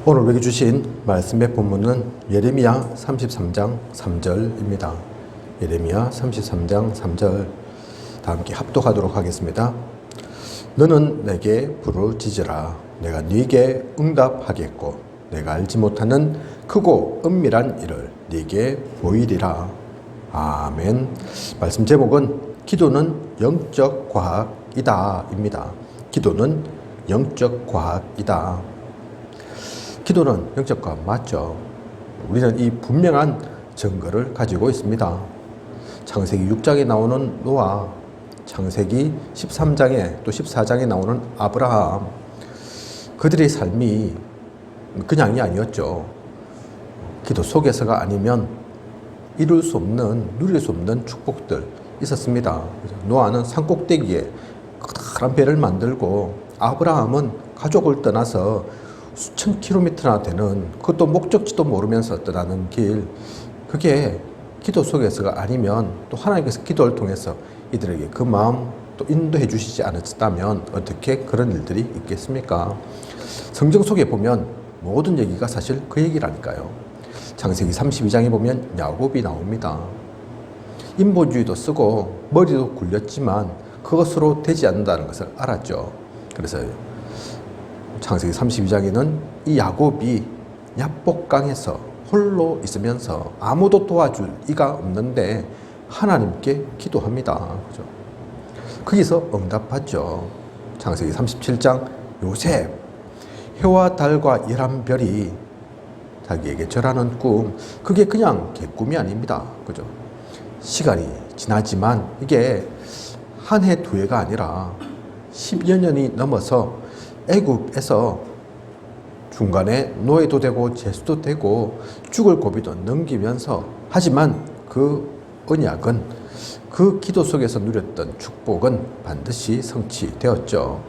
오늘 우리에게 주신 말씀의 본문은 예레미야 33장 3절입니다. 예레미야 33장 3절 다 함께 합독하도록 하겠습니다. 너는 내게 부르짖으라. 내가 네게 응답하겠고 내가 알지 못하는 크고 은밀한 일을 네게 보이리라. 아멘. 말씀 제목은 기도는 영적 과학이다 입니다. 기도는 영적 과학이다. 기도는 영적 과학 맞죠? 우리는 이 분명한 증거를 가지고 있습니다. 창세기 6장에 나오는 노아, 창세기 13장에 또 14장에 나오는 아브라함, 그들의 삶이 그냥이 아니었죠. 기도 속에서가 아니면 이룰 수 없는, 누릴 수 없는 축복들 있었습니다. 노아는 산꼭대기에 커다란 배를 만들고, 아브라함은 가족을 떠나서 수천 킬로미터나 되는, 그것도 목적지도 모르면서 떠나는 길, 그게 기도 속에서가 아니면 또 하나님께서 기도를 통해서 이들에게 그 마음 또 인도해 주시지 않았다면 어떻게 그런 일들이 있겠습니까? 성경 속에 보면 모든 얘기가 사실 그 얘기라니까요. 창세기 32장에 보면 야곱이 나옵니다. 인본주의도 쓰고 머리도 굴렸지만 그것으로 되지 않는다는 것을 알았죠. 그래서 창세기 32장에는 이 야곱이 야복강에서 홀로 있으면서 아무도 도와줄 이가 없는데 하나님께 기도합니다. 그죠? 거기서 응답하죠. 창세기 37장 요셉, 해와 달과 11별이 자기에게 절하는 꿈, 그게 그냥 개꿈이 아닙니다. 그죠? 시간이 지나지만 이게 한 해, 두 해가 아니라 10여 년이 넘어서 애굽에서 중간에 노예도 되고 죄수도 되고 죽을 고비도 넘기면서, 하지만 그 언약은, 그 기도 속에서 누렸던 축복은 반드시 성취되었죠.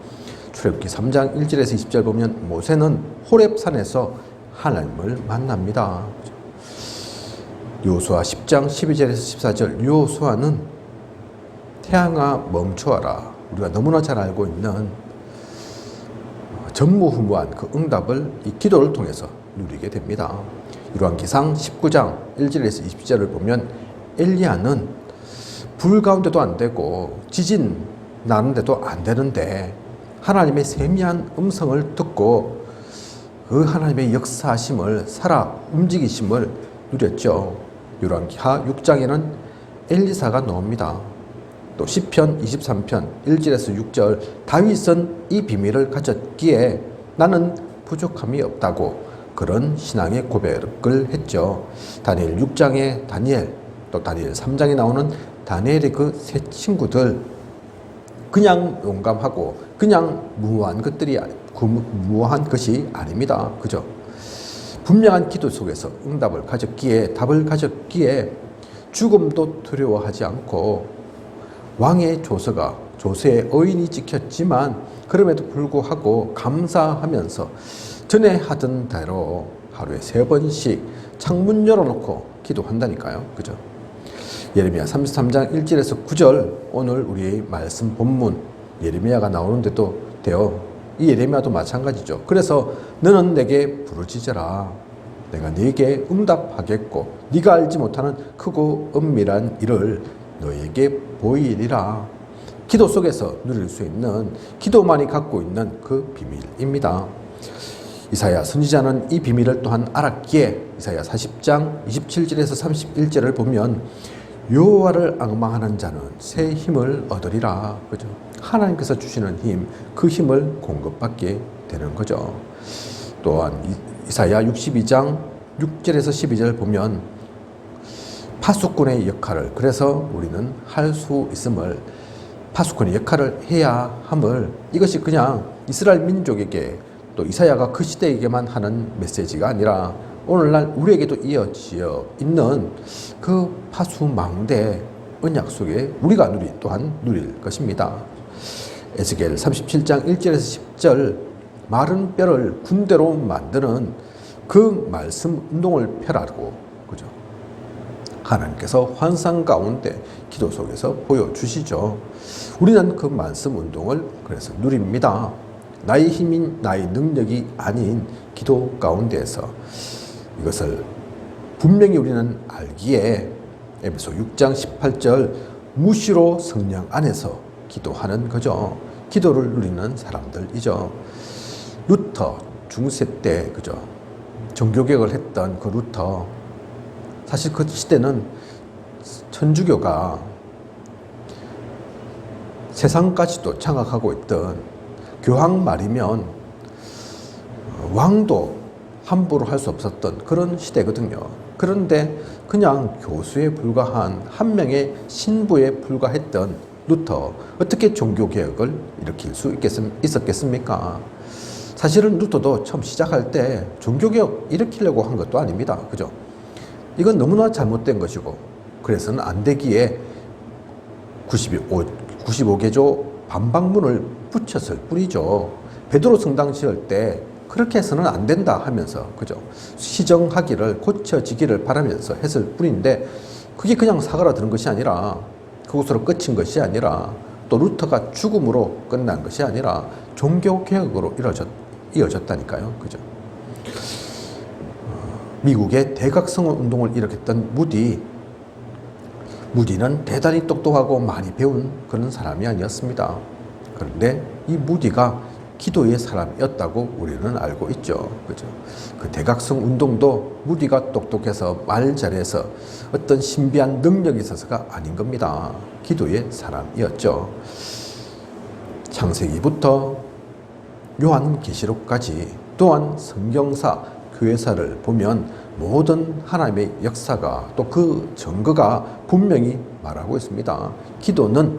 출애굽기 3장 1절에서 20절 보면 모세는 호렙산에서 하나님을 만납니다. 여호수아 10장 12절에서 14절, 여호수아는 태양아 멈추어라. 우리가 너무나 잘 알고 있는 전무후무한 그 응답을 이 기도를 통해서 누리게 됩니다. 열왕기상 19장 1절에서 20절을 보면 엘리야는 불 가운데도 안 되고 지진 나는데도 안 되는데 하나님의 세미한 음성을 듣고 그 하나님의 역사하심을, 살아 움직이심을 누렸죠. 열왕기하 6장에는 엘리사가 나옵니다. 또 시편 23편 1절에서 6절, 다윗은 이 비밀을 가졌기에 나는 부족함이 없다고 그런 신앙의 고백을 했죠. 다니엘 6장에 다니엘, 또 다니엘 3장에 나오는 다니엘의 그 세 친구들, 그냥 용감하고 그냥 무모한 것이 아닙니다. 그죠? 분명한 기도 속에서 응답을 가졌기에, 답을 가졌기에 죽음도 두려워하지 않고 왕의 조서의 의인이 지켰지만 그럼에도 불구하고 감사하면서 전에 하던 대로 하루에 3번씩 창문 열어놓고 기도한다니까요. 그죠? 예레미야 33장 1절에서 9절, 오늘 우리의 말씀 본문 예레미야가 나오는데도 돼요. 이 예레미야도 마찬가지죠. 그래서 너는 내게 부르짖으라. 내가 네게 응답하겠고 네가 알지 못하는 크고 은밀한 일을 너에게 보이리라. 기도 속에서 누릴 수 있는, 기도만이 갖고 있는 그 비밀입니다. 이사야 선지자는 이 비밀을 또한 알았기에 이사야 40장 27절에서 31절을 보면 여호와를 앙망하는 자는 새 힘을 얻으리라. 그죠? 하나님께서 주시는 힘, 그 힘을 공급받게 되는 거죠. 또한 이사야 62장 6절에서 12절 보면 파수꾼의 역할을, 그래서 우리는 할 수 있음을, 파수꾼의 역할을 해야 함을, 이것이 그냥 이스라엘 민족에게 또 이사야가 그 시대에게만 하는 메시지가 아니라 오늘날 우리에게도 이어져 있는 그 파수망대 언약 속에 우리가 또한 누릴 것입니다. 에스겔 37장 1절에서 10절, 마른 뼈를 군대로 만드는 그 말씀 운동을 펴라고, 그죠? 하나님께서 환상 가운데 기도 속에서 보여주시죠. 우리는 그 말씀 운동을 그래서 누립니다. 나의 힘인 나의 능력이 아닌 기도 가운데에서 이것을 분명히 우리는 알기에 에베소 6장 18절 무시로 성령 안에서 기도하는 거죠. 기도를 누리는 사람들이죠. 루터 중세 때 그죠. 종교개혁을 했던 그 루터, 사실 그 시대는 천주교가 세상까지도 장악하고 있던, 교황 말이면 왕도 함부로 할 수 없었던 그런 시대거든요. 그런데 그냥 교수에 불과한 한 명의 신부에 불과했던 루터, 어떻게 종교개혁을 일으킬 수 있었겠습니까? 사실은 루터도 처음 시작할 때 종교개혁 일으키려고 한 것도 아닙니다. 그죠? 이건 너무나 잘못된 것이고, 그래서는 안 되기에 95개조 반박문을 붙였을 뿐이죠. 베드로 성당 지을 때 그렇게 해서는 안 된다 하면서, 그죠? 시정하기를, 고쳐지기를 바라면서 했을 뿐인데, 그게 그냥 사그라드는 것이 아니라, 그것으로 끝인 것이 아니라, 또 루터가 죽음으로 끝난 것이 아니라 종교개혁으로 이어졌다니까요. 그죠? 미국의 대각성 운동을 일으켰던 무디는 대단히 똑똑하고 많이 배운 그런 사람이 아니었습니다. 그런데 이 무디가 기도의 사람이었다고 우리는 알고 있죠. 그죠? 그 대각성 운동도 무디가 똑똑해서 말 잘해서 어떤 신비한 능력이 있어서가 아닌 겁니다. 기도의 사람이었죠. 창세기부터 요한계시록까지, 또한 성경사, 교회사를 보면 모든 하나님의 역사가, 또 그 증거가 분명히 말하고 있습니다. 기도는,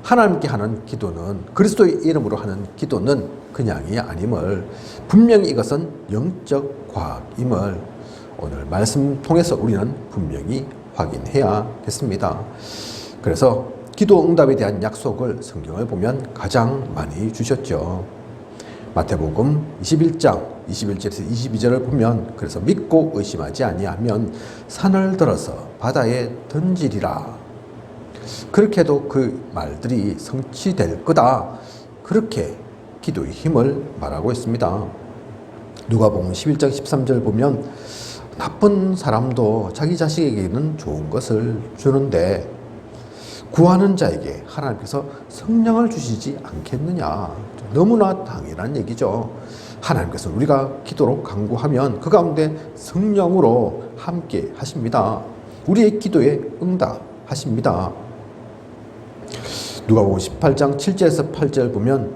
하나님께 하는 기도는, 그리스도의 이름으로 하는 기도는 그냥이 아님을, 분명히 이것은 영적 과학임을 오늘 말씀 통해서 우리는 분명히 확인해야겠습니다. 그래서 기도 응답에 대한 약속을 성경을 보면 가장 많이 주셨죠. 마태복음 21장 21절에서 22절을 보면, 그래서 믿고 의심하지 아니하면 산을 들어서 바다에 던지리라. 그렇게도 그 말들이 성취될 거다. 그렇게 기도의 힘을 말하고 있습니다. 누가복음 11장 13절 보면, 나쁜 사람도 자기 자식에게는 좋은 것을 주는데 구하는 자에게 하나님께서 성령을 주시지 않겠느냐. 너무나 당연한 얘기죠. 하나님께서 우리가 기도로 간구하면 그 가운데 성령으로 함께 하십니다. 우리의 기도에 응답하십니다. 누가복음 18장 7절에서 8절 보면,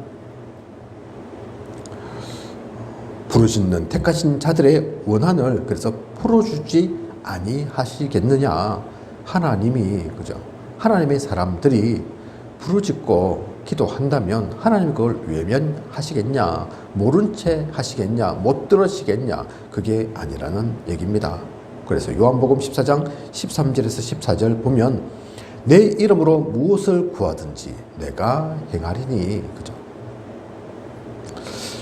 부르짖는 택하신 자들의 원한을 그래서 풀어주지 아니하시겠느냐. 하나님이, 그죠? 하나님의 사람들이 부르짖고 기도한다면 하나님이 그걸 외면하시겠냐, 모른 채 하시겠냐, 못 들으시겠냐, 그게 아니라는 얘기입니다. 그래서 요한복음 14장 13절에서 14절 보면, 내 이름으로 무엇을 구하든지 내가 행하리니. 그죠?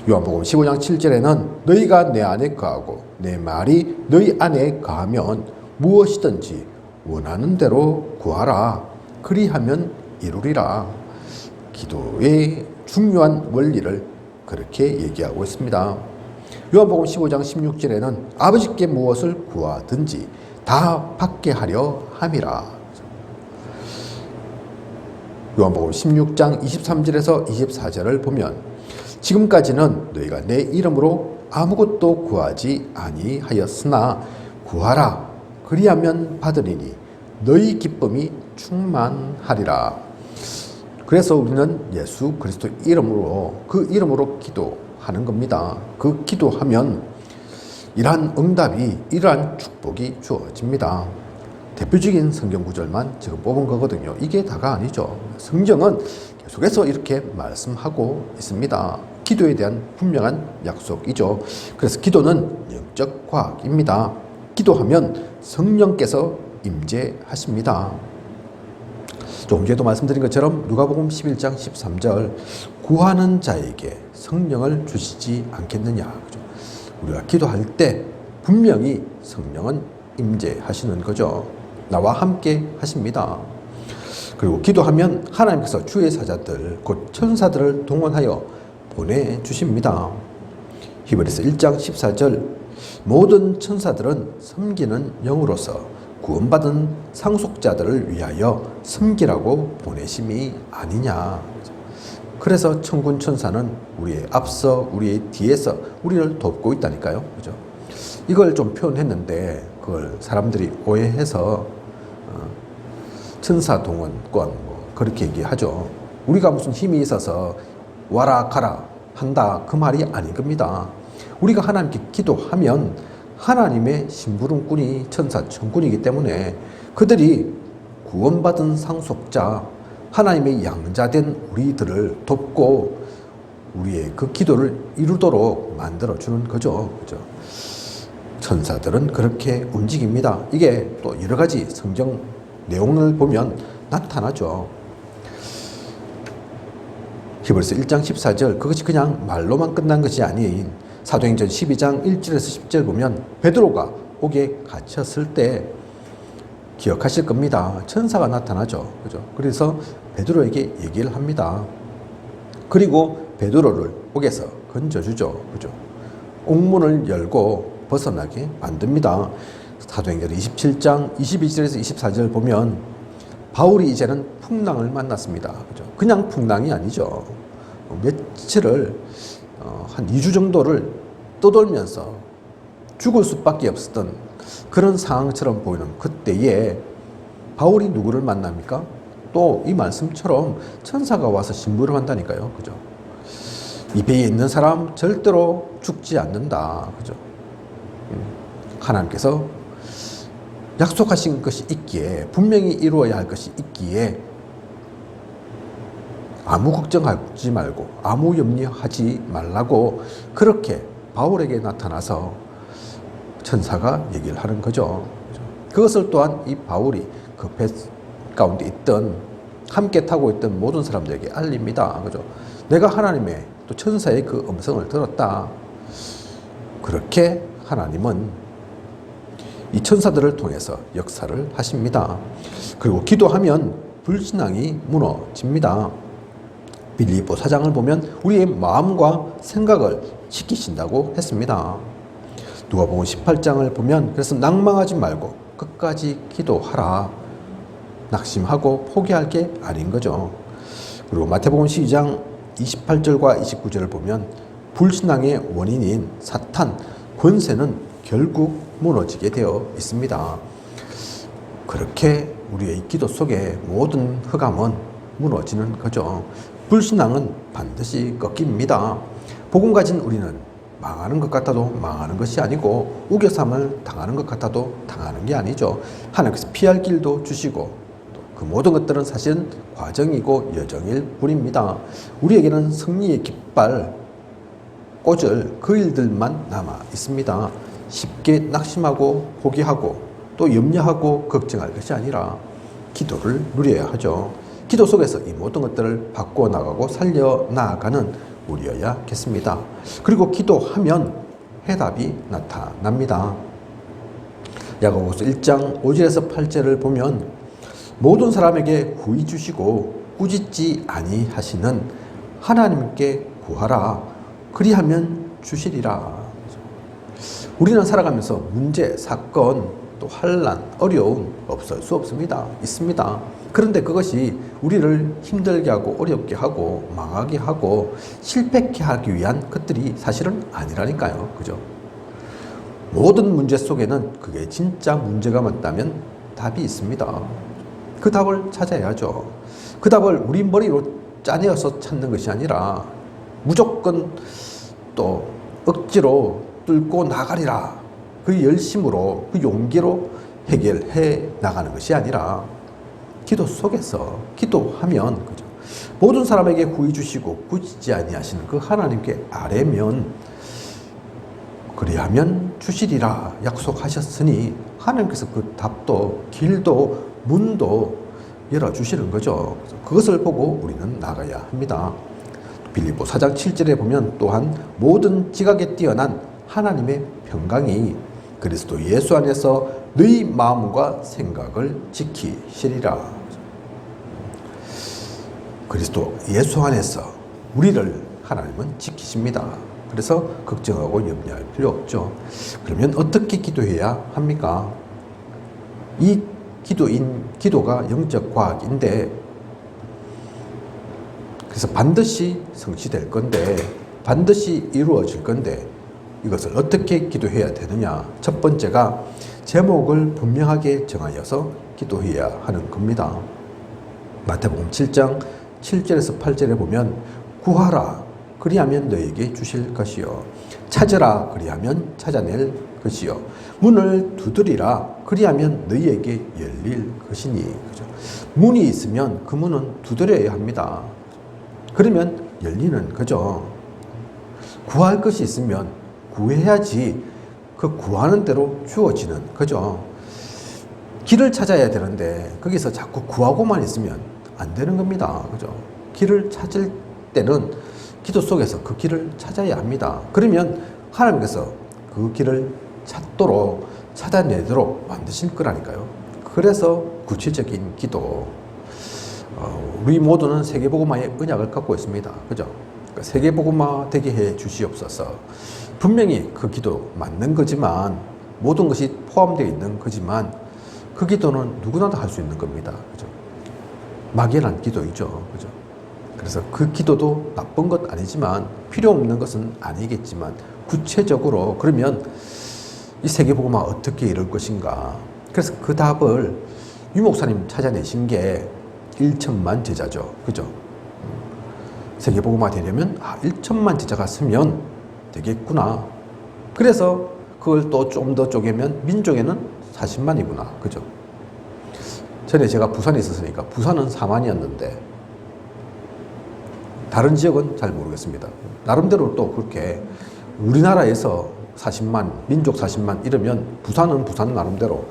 요한복음 15장 7절에는 너희가 내 안에 거하고 내 말이 너희 안에 거하면 무엇이든지 원하는 대로 구하라. 그리하면 이루리라. 기도의 중요한 원리를 그렇게 얘기하고 있습니다. 요한복음 15장 16절에는 아버지께 무엇을 구하든지 다 받게 하려 함이라. 요한복음 16장 23절에서 24절을 보면, 지금까지는 너희가 내 이름으로 아무것도 구하지 아니하였으나 구하라. 그리하면 받으리니 너희 기쁨이 충만하리라. 그래서 우리는 예수 그리스도 이름으로, 그 이름으로 기도하는 겁니다. 그 기도하면 이러한 응답이, 이러한 축복이 주어집니다. 대표적인 성경 구절만 지금 뽑은 거거든요. 이게 다가 아니죠. 성경은 계속해서 이렇게 말씀하고 있습니다. 기도에 대한 분명한 약속이죠. 그래서 기도는 영적 과학입니다. 기도하면 성령께서 임재하십니다. 조금 전에도 말씀드린 것처럼 누가복음 11장 13절, 구하는 자에게 성령을 주시지 않겠느냐. 우리가 기도할 때 분명히 성령은 임재하시는 거죠. 나와 함께 하십니다. 그리고 기도하면 하나님께서 주의 사자들, 곧 천사들을 동원하여 보내주십니다. 히브리서 1장 14절 모든 천사들은 섬기는 영으로서 구원받은 상속자들을 위하여 섬기라고 보내심이 아니냐. 그래서 천군 천사는 우리의 앞서 우리의 뒤에서 우리를 돕고 있다니까요. 그죠? 이걸 좀 표현했는데 그걸 사람들이 오해해서 천사 동원권 뭐 그렇게 얘기하죠. 우리가 무슨 힘이 있어서 와라 가라 한다 그 말이 아닌 겁니다. 우리가 하나님께 기도하면 하나님의 심부름꾼이 천사 천군이기 때문에 그들이 구원받은 상속자 하나님의 양자된 우리들을 돕고 우리의 그 기도를 이루도록 만들어주는 거죠. 그죠? 천사들은 그렇게 움직입니다. 이게 또 여러 가지 성경 내용을 보면 나타나죠. 히브리서 1장 14절 그것이 그냥 말로만 끝난 것이 아닌 사도행전 12장 1절에서 10절 보면 베드로가 옥에 갇혔을 때 기억하실 겁니다. 천사가 나타나죠. 그죠? 그래서 베드로에게 얘기를 합니다. 그리고 베드로를 옥에서 건져주죠. 그죠? 옥문을 열고 벗어나게 만듭니다. 사도행전 27장 22절에서 24절 보면 바울이 이제는 풍랑을 만났습니다. 그죠? 그냥 풍랑이 아니죠. 며칠을 한 2주 정도를 떠돌면서 죽을 수밖에 없었던 그런 상황처럼 보이는 그때에 바울이 누구를 만납니까? 또 이 말씀처럼 천사가 와서 심부름 한다니까요. 그죠? 이 배에 있는 사람 절대로 죽지 않는다. 그죠? 하나님께서 약속하신 것이 있기에 분명히 이루어야 할 것이 있기에 아무 걱정하지 말고 아무 염려하지 말라고 그렇게 바울에게 나타나서 천사가 얘기를 하는 거죠. 그것을 또한 이 바울이 그 배 가운데 있던 함께 타고 있던 모든 사람들에게 알립니다. 그죠? 내가 하나님의 또 천사의 그 음성을 들었다. 그렇게 하나님은 이 천사들을 통해서 역사를 하십니다. 그리고 기도하면 불신앙이 무너집니다. 빌립보 4장을 보면 우리의 마음과 생각을 지키신다고 했습니다. 누가복음 18장을 보면 그래서 낭망하지 말고 끝까지 기도하라. 낙심하고 포기할 게 아닌 거죠. 그리고 마태복음 12장 28절과 29절을 보면 불신앙의 원인인 사탄 권세는 결국 무너지게 되어 있습니다. 그렇게 우리의 기도 속에 모든 흑암은 무너지는 거죠. 불신앙은 반드시 꺾입니다. 복음 가진 우리는 망하는 것 같아도 망하는 것이 아니고 우겨쌈을 당하는 것 같아도 당하는 게 아니죠. 하나님께서 피할 길도 주시고 그 모든 것들은 사실은 과정이고 여정일 뿐입니다. 우리에게는 승리의 깃발 꽂을 그 일들만 남아 있습니다. 쉽게 낙심하고 포기하고 또 염려하고 걱정할 것이 아니라 기도를 누려야 하죠. 기도 속에서 이 모든 것들을 바꿔 나가고 살려 나가는 우리여야겠습니다. 그리고 기도하면 해답이 나타납니다. 야고보서 1장 5절에서 8절을 보면 모든 사람에게 구히 주시고 꾸짖지 아니하시는 하나님께 구하라. 그리하면 주시리라. 우리는 살아가면서 문제, 사건, 또 환난, 어려움 없을 수 없습니다. 있습니다. 그런데 그것이 우리를 힘들게 하고 어렵게 하고 망하게 하고 실패케 하기 위한 것들이 사실은 아니라니까요. 그죠? 모든 문제 속에는 그게 진짜 문제가 맞다면 답이 있습니다. 그 답을 찾아야죠. 그 답을 우리 머리로 짜내어서 찾는 것이 아니라 무조건 또 억지로 뚫고 나가리라. 그 열심으로, 그 용기로 해결해 나가는 것이 아니라 기도 속에서 기도하면 그죠? 모든 사람에게 구히 주시고 꾸짖지 아니하시는 그 하나님께 아뢰면 그리하면 주시리라 약속하셨으니 하나님께서 그 답도 길도 문도 열어주시는 거죠. 그것을 보고 우리는 나가야 합니다. 빌립보 4장 7절에 보면 또한 모든 지각에 뛰어난 하나님의 평강이 그리스도 예수 안에서 너희 마음과 생각을 지키시리라. 그리스도 예수 안에서 우리를 하나님은 지키십니다. 그래서 걱정하고 염려할 필요 없죠. 그러면 어떻게 기도해야 합니까? 이 기도가 영적 과학인데, 그래서 반드시 성취될 건데, 반드시 이루어질 건데, 이것을 어떻게 기도해야 되느냐? 첫 번째가 제목을 분명하게 정하여서 기도해야 하는 겁니다. 마태복음 7장 7절에서 8절에 보면 구하라 그리하면 너에게 주실 것이요 찾으라 그리하면 찾아낼 것이요 문을 두드리라 그리하면 너희에게 열릴 것이니. 그죠? 문이 있으면 그 문은 두드려야 합니다. 그러면 열리는 거죠. 구할 것이 있으면 구해야지 그 구하는 대로 주어지는 거죠. 길을 찾아야 되는데 거기서 자꾸 구하고만 있으면 안 되는 겁니다. 그죠? 길을 찾을 때는 기도 속에서 그 길을 찾아야 합니다. 그러면 하나님께서 그 길을 찾도록 찾아내도록 만드실 거라니까요. 그래서 구체적인 기도. 우리 모두는 세계복음화의 언약을 갖고 있습니다. 그죠? 그러니까 세계복음화 되게 해 주시옵소서. 분명히 그 기도 맞는 거지만, 모든 것이 포함되어 있는 거지만, 그 기도는 누구나 다 할 수 있는 겁니다. 그죠? 막연한 기도이죠. 그죠? 그래서 그 기도도 나쁜 것 아니지만, 필요 없는 것은 아니겠지만, 구체적으로 그러면 이 세계복음화 어떻게 이룰 것인가. 그래서 그 답을 유 목사님 찾아내신 게 1천만 제자죠. 그죠? 세계복음화 되려면 1천만 제자가 쓰면 되겠구나. 그래서 그걸 또 좀 더 쪼개면 민족에는 40만이구나. 그죠? 전에 제가 부산에 있었으니까 부산은 4만이었는데 다른 지역은 잘 모르겠습니다. 나름대로 또 그렇게 우리나라에서 40만, 민족 40만 이러면 부산은 부산 나름대로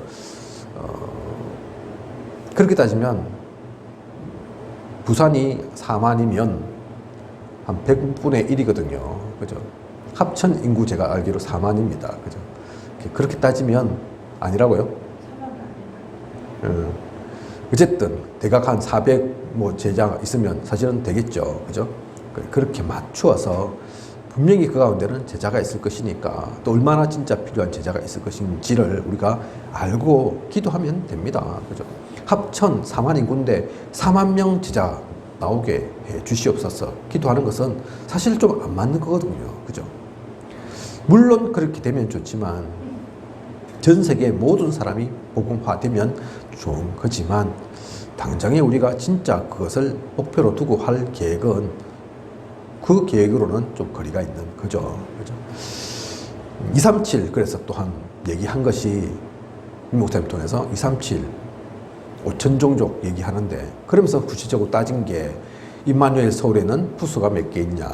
그렇게 따지면 부산이 4만이면 한 100분의 1이거든요. 그죠? 합천 인구 제가 알기로 4만입니다. 그죠? 그렇게 따지면 아니라고요? 어쨌든 대각 한 400 뭐 제자가 있으면 사실은 되겠죠. 그죠? 그렇게 맞추어서 분명히 그 가운데는 제자가 있을 것이니까 또 얼마나 진짜 필요한 제자가 있을 것인지를 우리가 알고 기도하면 됩니다. 그죠? 합천 4만 인구인데 4만 명 제자 나오게 해 주시옵소서. 기도하는 것은 사실 좀 안 맞는 거거든요. 그죠? 물론 그렇게 되면 좋지만 전 세계 모든 사람이 복음화되면 좋은 거지만 당장에 우리가 진짜 그것을 목표로 두고 할 계획은 그 계획으로는 좀 거리가 있는 거죠. 그죠? 237 그래서 또한 얘기한 것이 목사님 통해서 237 5천 종족 얘기하는데 그러면서 구체적으로 따진 게 임마누엘 서울에는 부스가 몇 개 있냐,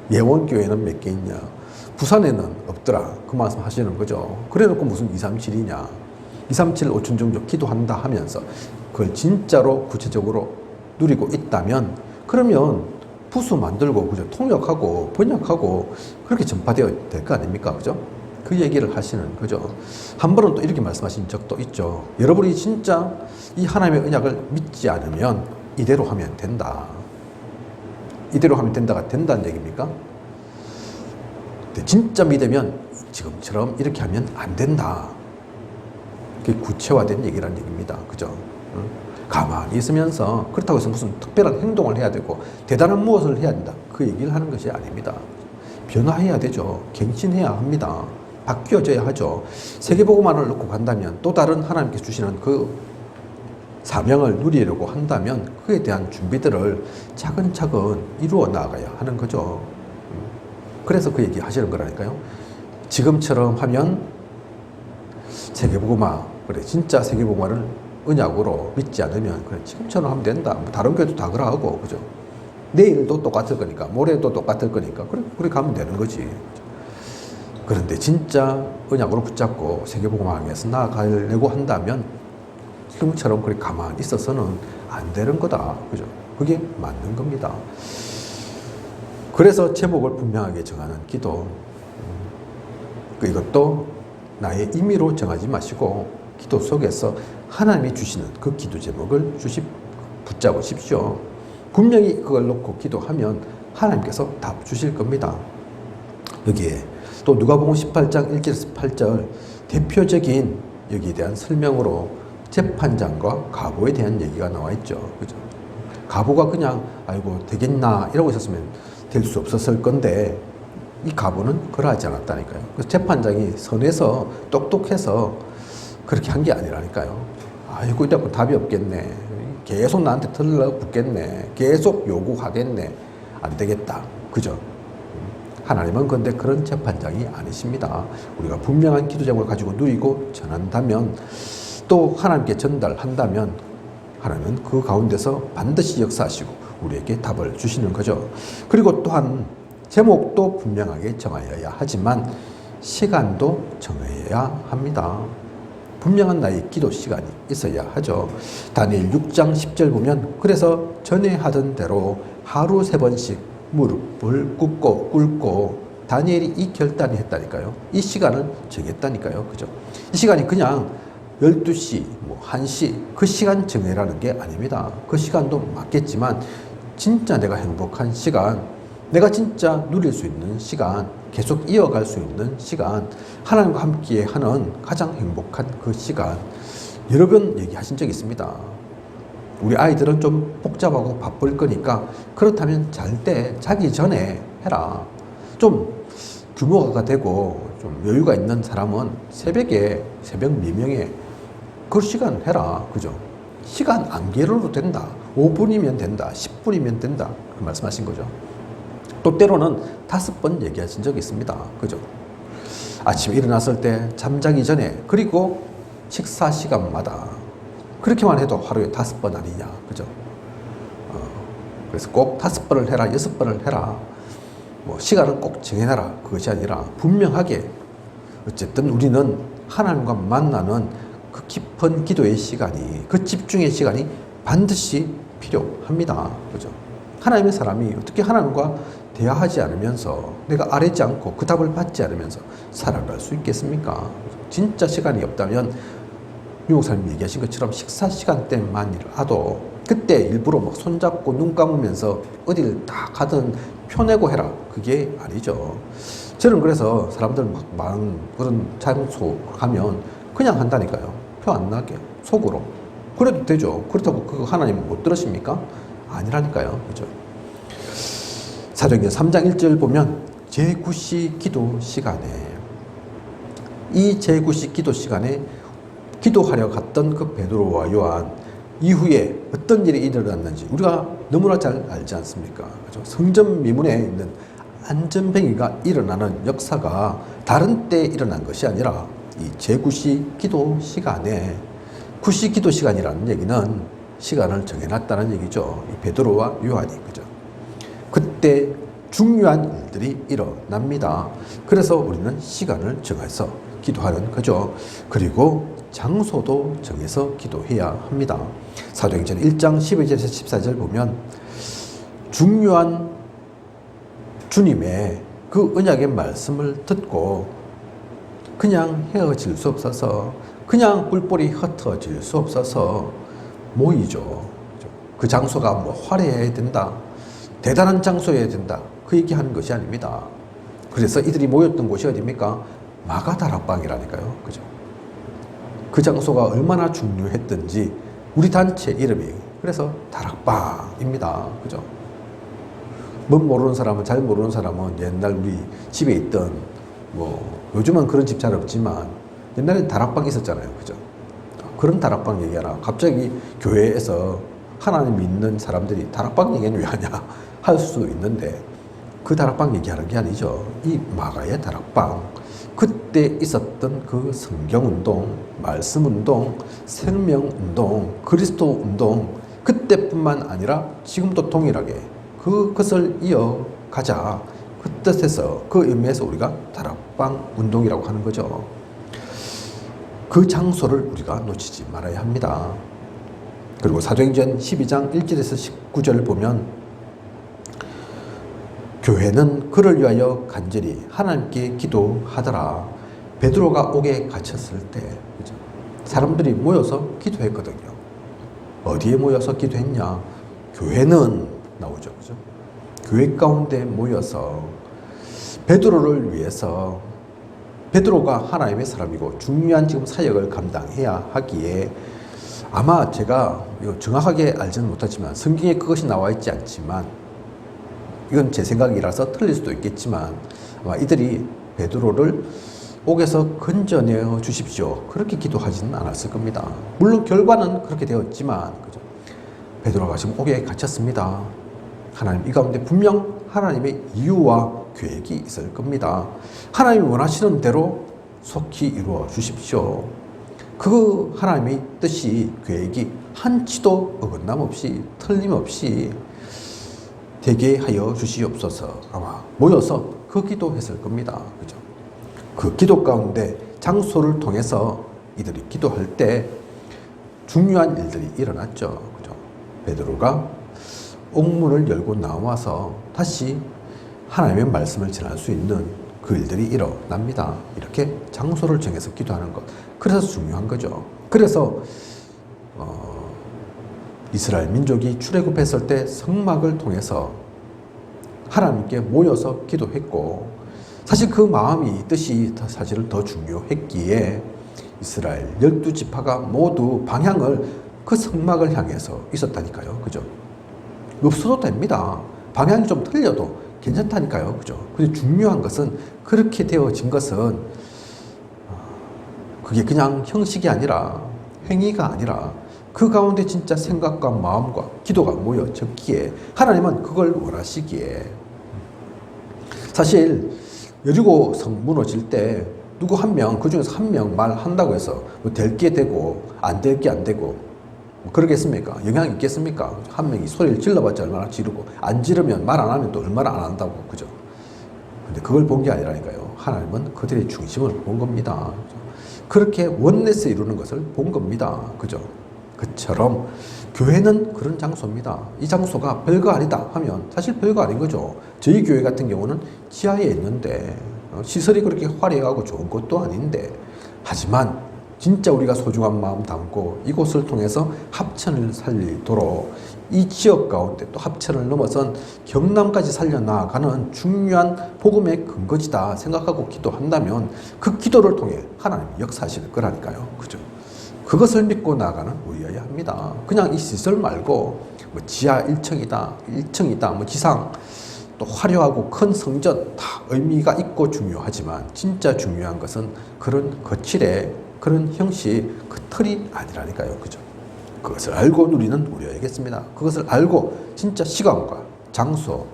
예원교회는 몇 개 있냐, 부산에는 없더라. 그 말씀 하시는 거죠. 그래 놓고 무슨 237이냐. 237 5천 종족 기도한다 하면서 그걸 진짜로 구체적으로 누리고 있다면 그러면 부수 만들고 그죠? 통역하고 번역하고 그렇게 전파되어야 될 거 아닙니까? 그죠? 그 얘기를 하시는 거죠. 한 번은 또 이렇게 말씀하신 적도 있죠. 여러분이 진짜 이 하나님의 언약을 믿지 않으면 이대로 하면 된다. 이대로 하면 된다가 된다는 얘기입니까? 진짜 믿으면 지금처럼 이렇게 하면 안 된다. 그게 구체화된 얘기라는 얘기입니다. 그죠? 가만히 있으면서 그렇다고 해서 무슨 특별한 행동을 해야 되고 대단한 무엇을 해야 된다. 그 얘기를 하는 것이 아닙니다. 변화해야 되죠. 갱신해야 합니다. 바뀌어져야 하죠. 세계복음화를 놓고 간다면 또 다른 하나님께서 주시는 그 사명을 누리려고 한다면 그에 대한 준비들을 차근차근 이루어 나가야 하는 거죠. 그래서 그 얘기 하시는 거라니까요. 지금처럼 하면 세계복음화, 그래 진짜 세계복음화를 언약으로 믿지 않으면 그래 지금처럼 하면 된다. 뭐 다른 교회도 다 그러하고 그죠. 내일도 똑같을 거니까 모레도 똑같을 거니까 그래 가면 되는 거지. 그런데 진짜 언약으로 붙잡고 세계복음화를 위해서 나아가려고 한다면 지금처럼 그렇게 가만히 있어서는 안 되는 거다. 그죠? 그게 맞는 겁니다. 그래서 제목을 분명하게 정하는 기도. 이것도 나의 임의로 정하지 마시고 기도 속에서 하나님이 주시는 그 기도 제목을 붙잡으십시오. 분명히 그걸 놓고 기도하면 하나님께서 답 주실 겁니다. 여기에 또 누가복음 18장 1절에서 8절 대표적인 여기에 대한 설명으로 재판장과 과부에 대한 얘기가 나와 있죠. 그죠? 과부가 그냥 아이고 되겠나 이러고 있었으면 될 수 없었을 건데 이 과부는 그러하지 않았다니까요. 그래서 재판장이 선해서 똑똑해서 그렇게 한 게 아니라니까요. 아이고 이따고 답이 없겠네. 계속 나한테 들러붙겠네. 계속 요구하겠네. 안 되겠다. 그죠? 하나님은 근데 그런 재판장이 아니십니다. 우리가 분명한 기도 제목을 가지고 누리고 전한다면 또 하나님께 전달한다면 하나님은 그 가운데서 반드시 역사하시고 우리에게 답을 주시는 거죠. 그리고 또한 제목도 분명하게 정하여야 하지만 시간도 정해야 합니다. 분명한 나의 기도 시간이 있어야 하죠. 다니엘 6장 10절 보면 그래서 전에 하던 대로 하루 3번씩 무릎을 꿇고 다니엘이 이 결단을 했다니까요. 이 시간을 정했다니까요. 그죠? 이 시간이 그냥 12시, 1시 그 시간 정해라는 게 아닙니다. 그 시간도 맞겠지만 진짜 내가 행복한 시간, 내가 진짜 누릴 수 있는 시간, 계속 이어갈 수 있는 시간, 하나님과 함께 하는 가장 행복한 그 시간 여러 번 얘기하신 적이 있습니다. 우리 아이들은 좀 복잡하고 바쁠 거니까 그렇다면 잘 때 자기 전에 해라. 좀 규모가 되고 좀 여유가 있는 사람은 새벽에 새벽 미명에 그 시간 해라. 그죠? 시간 안 게려도 된다. 5분이면 된다. 10분이면 된다. 그 말씀하신 거죠. 또 때로는 5번 얘기하신 적이 있습니다. 그죠? 아침에 일어났을 때 잠자기 전에 그리고 식사 시간마다 그렇게만 해도 하루에 5번 아니냐. 그죠? 그래서 꼭 5번을 해라. 6번을 해라. 시간을 꼭 정해놔라. 그것이 아니라 분명하게 어쨌든 우리는 하나님과 만나는 그 깊은 기도의 시간이 그 집중의 시간이 반드시 필요합니다. 그죠? 하나님의 사람이 어떻게 하나님과 대화하지 않으면서 내가 아뢰지 않고 그 답을 받지 않으면서 살아갈 수 있겠습니까? 진짜 시간이 없다면 유목사님이 얘기하신 것처럼 식사 시간 때만이라도 그때 일부러 막 손잡고 눈 감으면서 어딜 다 가든 펴내고 해라. 그게 아니죠. 저는 그래서 사람들 막 많은 그런 장소 가면 그냥 한다니까요. 표 안 나게 속으로. 그래도 되죠. 그렇다고 그거 하나님 못 들으십니까? 아니라니까요. 그죠? 사도행전 3장 1절 보면 제9시 기도 시간에 이 제9시 기도 시간에 기도하려 갔던 그 베드로와 요한 이후에 어떤 일이 일어났는지 우리가 너무나 잘 알지 않습니까? 그죠? 성전 미문에 있는 안전뱅이가 일어나는 역사가 다른 때에 일어난 것이 아니라 이 제9시 기도 시간에 9시 기도 시간이라는 얘기는 시간을 정해놨다는 얘기죠. 이 베드로와 요한이. 그죠? 그때 중요한 일들이 일어납니다. 그래서 우리는 시간을 정해서 기도하는 거죠. 그리고 장소도 정해서 기도해야 합니다. 사도행전 1장 12절에서 14절 보면 중요한 주님의 그 언약의 말씀을 듣고 그냥 헤어질 수 없어서 그냥 뿔뿔이 흩어질 수 없어서 모이죠. 그 장소가 화려해야 된다. 대단한 장소여야 된다. 그 얘기하는 것이 아닙니다. 그래서 이들이 모였던 곳이 어디입니까? 마가다락방이라니까요. 그죠? 그 장소가 얼마나 중요했던지 우리 단체 이름이 그래서 다락방입니다. 그죠? 뭔 모르는 사람은 잘 모르는 사람은 옛날 우리 집에 있던 요즘은 그런 집 잘 없지만 옛날엔 다락방 있었잖아요. 그죠? 그런 다락방 얘기하나 갑자기 교회에서 하나님 믿는 사람들이 다락방 얘기는 왜 하냐 할 수도 있는데 그 다락방 얘기하는 게 아니죠. 이 마가의 다락방 그때 있었던 그 성경운동, 말씀운동, 생명운동, 그리스도운동 그때뿐만 아니라 지금도 동일하게 그것을 이어가자 그 뜻에서 그 의미에서 우리가 다락방 운동이라고 하는 거죠. 그 장소를 우리가 놓치지 말아야 합니다. 그리고 사도행전 12장 1절에서 19절을 보면 교회는 그를 위하여 간절히 하나님께 기도하더라. 베드로가 옥에 갇혔을 때 사람들이 모여서 기도했거든요. 어디에 모여서 기도했냐? 교회는 나오죠. 그죠? 교회 가운데 모여서 베드로를 위해서 베드로가 하나님의 사람이고 중요한 지금 사역을 감당해야 하기에 아마 제가 정확하게 알지는 못하지만 성경에 그것이 나와 있지 않지만 이건 제 생각이라서 틀릴 수도 있겠지만 아마 이들이 베드로를 옥에서 건져내어 주십시오. 그렇게 기도하지는 않았을 겁니다. 물론 결과는 그렇게 되었지만 그죠? 베드로가 지금 옥에 갇혔습니다. 하나님 이 가운데 분명 하나님의 이유와 계획이 있을 겁니다. 하나님이 원하시는 대로 속히 이루어 주십시오. 그 하나님의 뜻이 계획이 한치도 어긋남 없이 틀림없이 되게 하여 주시옵소서. 아마 모여서 그 기도했을 겁니다. 그죠? 그 기도 가운데 장소를 통해서 이들이 기도할 때 중요한 일들이 일어났죠. 그죠? 베드로가 옥문을 열고 나와서 다시 하나님의 말씀을 전할 수 있는 그 일들이 일어납니다. 이렇게 장소를 정해서 기도하는 것. 그래서 중요한 거죠. 그래서 이스라엘 민족이 출애굽했을 때 성막을 통해서 하나님께 모여서 기도했고 사실 그 마음이 뜻이 사실은 더 중요했기에 이스라엘 12지파가 모두 방향을 그 성막을 향해서 있었다니까요. 그죠? 없어도 됩니다. 방향이 좀 틀려도 괜찮다니까요. 그죠? 근데 중요한 것은 그렇게 되어진 것은 그게 그냥 형식이 아니라 행위가 아니라 그 가운데 진짜 생각과 마음과 기도가 모여졌기에 하나님은 그걸 원하시기에 사실 여리고 성 무너질 때 누구 한 명, 그 중에서 한 명 말한다고 해서 뭐 될 게 되고 안 될 게 안 되고 뭐 그러겠습니까? 영향이 있겠습니까? 한 명이 소리를 질러봤자 얼마나 지르고 안 지르면 말 안 하면 또 얼마나 안 한다고 그죠? 근데 그걸 본 게 아니라니까요. 하나님은 그들의 중심을 본 겁니다. 그렇게 원내스 이루는 것을 본 겁니다. 그죠? 그처럼 교회는 그런 장소입니다. 이 장소가 별거 아니다 하면 사실 별거 아닌 거죠. 저희 교회 같은 경우는 지하에 있는데 시설이 그렇게 화려하고 좋은 것도 아닌데 하지만 진짜 우리가 소중한 마음 담고 이곳을 통해서 합천을 살리도록 이 지역 가운데 또 합천을 넘어선 경남까지 살려나가는 중요한 복음의 근거지다 생각하고 기도한다면 그 기도를 통해 하나님이 역사하실 거라니까요. 그죠? 그것을 믿고 나아가는 우리여야 합니다. 그냥 이 시설 말고 뭐 지하 1층이다, 1층이다, 뭐 지상 또 화려하고 큰 성전 다 의미가 있고 중요하지만 진짜 중요한 것은 그런 거칠의 그런 형식, 그 틀이 아니라니까요. 그죠? 그것을 알고 누리는 우리여야겠습니다. 그것을 알고 진짜 시간과 장소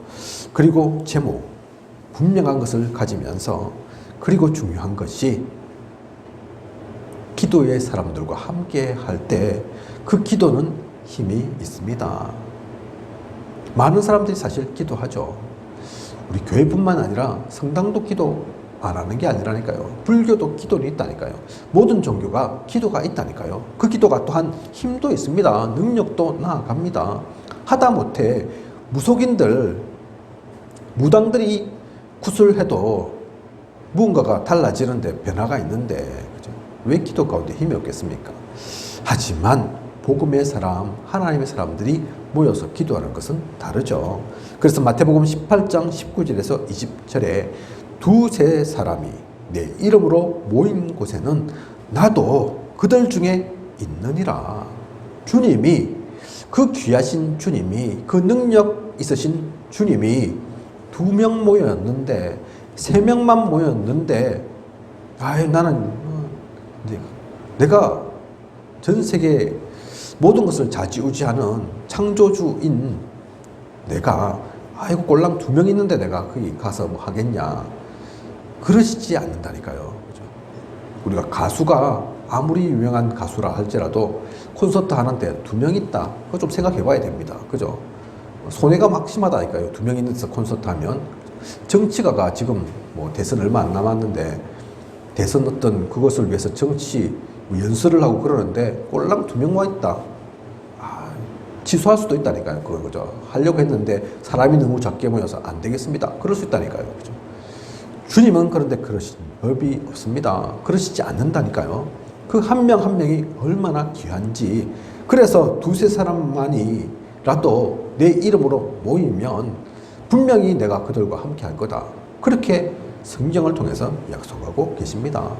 그리고 제목 분명한 것을 가지면서 그리고 중요한 것이 기도의 사람들과 함께 할 때 그 기도는 힘이 있습니다. 많은 사람들이 사실 기도하죠. 우리 교회뿐만 아니라 성당도 기도 안 하는 게 아니라니까요. 불교도 기도는 있다니까요. 모든 종교가 기도가 있다니까요. 그 기도가 또한 힘도 있습니다. 능력도 나아갑니다. 하다못해 무속인들, 무당들이 구슬해도 무언가가 달라지는데 변화가 있는데 그죠? 왜 기도 가운데 힘이 없겠습니까? 하지만 복음의 사람, 하나님의 사람들이 모여서 기도하는 것은 다르죠. 그래서 마태복음 18장 19절에서 20절에 두세 사람이 내 이름으로 모인 곳에는 나도 그들 중에 있느니라. 주님이 그 귀하신 주님이 그 능력 있으신 주님이 2명 모였는데 3명만 모였는데 나는 내가 전 세계 모든 것을 좌지우지하는 창조주인 내가 아이고 꼴랑 2명 있는데 내가 거기 가서 뭐 하겠냐 그러시지 않는다니까요. 그죠? 우리가 가수가 아무리 유명한 가수라 할지라도 콘서트 하는데 2명 있다 그거 좀 생각해 봐야 됩니다. 그죠? 손해가 막심하다니까요. 2명 있는 데서 콘서트 하면 정치가가 지금 뭐 대선 얼마 안 남았는데 대선 어떤 그것을 위해서 정치 연설을 하고 그러는데 꼴랑 2명 와 있다. 취소할 수도 있다니까요. 그죠? 하려고 했는데 사람이 너무 작게 모여서 안 되겠습니다. 그럴 수 있다니까요. 그죠? 주님은 그런데 그러신 법이 없습니다. 그러시지 않는다니까요. 그 한 명 한 명이 얼마나 귀한지. 그래서 2-3 사람만이라도 내 이름으로 모이면 분명히 내가 그들과 함께 할 거다. 그렇게 성경을 통해서 약속하고 계십니다.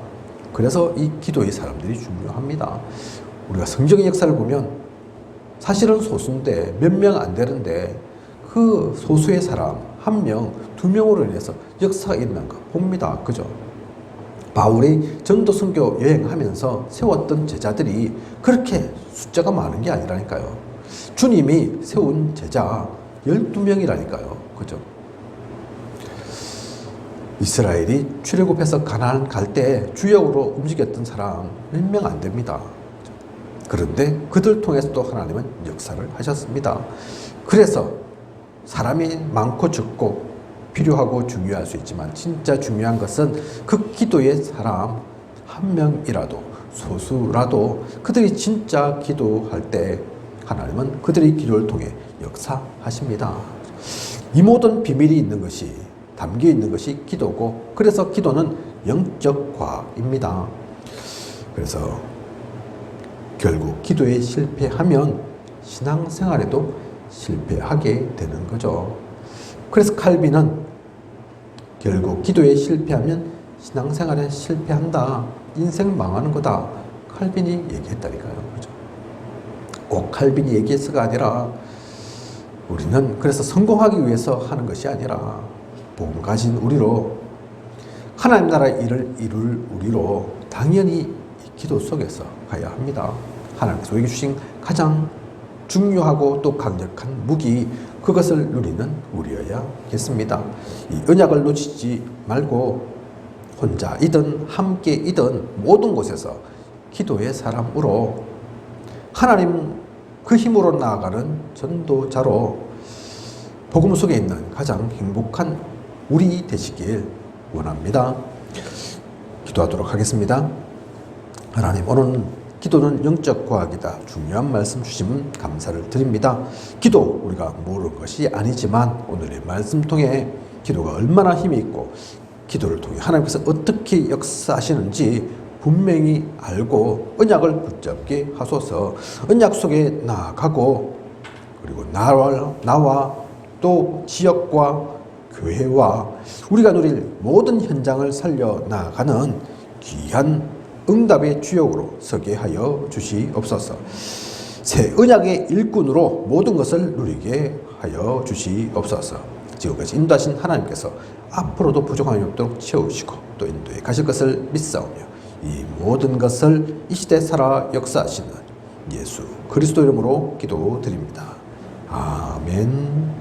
그래서 이 기도의 사람들이 중요합니다. 우리가 성경의 역사를 보면 사실은 소수인데 몇 명 안 되는데 그 소수의 사람 1명, 2명으로 인해서 역사가 일어난 거 봅니다. 그죠? 바울이 전도 선교 여행하면서 세웠던 제자들이 그렇게 숫자가 많은 게 아니라니까요. 주님이 세운 제자 12명이라니까요. 그죠? 이스라엘이 출애굽해서 가나안 갈 때 주역으로 움직였던 사람 몇 명 안 됩니다. 그런데 그들 통해서 또 하나님은 역사를 하셨습니다. 그래서 사람이 많고 적고 필요하고 중요할 수 있지만 진짜 중요한 것은 그 기도의 사람 1명이라도 소수라도 그들이 진짜 기도할 때 하나님은 그들의 기도를 통해 역사하십니다. 이 모든 비밀이 있는 것이 담겨 있는 것이 기도고 그래서 기도는 영적 과학입니다. 그래서 결국 기도에 실패하면 신앙생활에도 실패하게 되는 거죠. 그래서 칼빈은 결국 기도에 실패하면 신앙생활에 실패한다. 인생 망하는 거다. 칼빈이 얘기했다니까요. 그죠? 꼭 칼빈이 얘기해서가 아니라 우리는 그래서 성공하기 위해서 하는 것이 아니라 복음 가진 우리로 하나님 나라의 일을 이룰 우리로 당연히 이 기도 속에서 가야 합니다. 하나님께서 우리에게 주신 가장 중요하고 또 강력한 무기 그것을 누리는 우리여야겠습니다. 이 언약을 놓치지 말고 혼자이든 함께이든 모든 곳에서 기도의 사람으로 하나님 그 힘으로 나아가는 전도자로 복음 속에 있는 가장 행복한 우리 되시길 원합니다. 기도하도록 하겠습니다. 하나님, 오늘 기도는 영적 과학이다. 중요한 말씀 주시면 감사를 드립니다. 기도 우리가 모르는 것이 아니지만 오늘의 말씀 통해 기도가 얼마나 힘이 있고 기도를 통해 하나님께서 어떻게 역사하시는지 분명히 알고 언약을 붙잡게 하소서. 언약 속에 나아가고 그리고 나와 또 지역과 교회와 우리가 누릴 모든 현장을 살려나가는 귀한 응답의 주역으로 서게 하여 주시옵소서. 새 언약의 일꾼으로 모든 것을 누리게 하여 주시옵소서. 지금까지 인도하신 하나님께서 앞으로도 부족함이 없도록 채우시고 또 인도에 가실 것을 믿사오며 이 모든 것을 이 시대 살아 역사하시는 예수 그리스도 이름으로 기도드립니다. 아멘.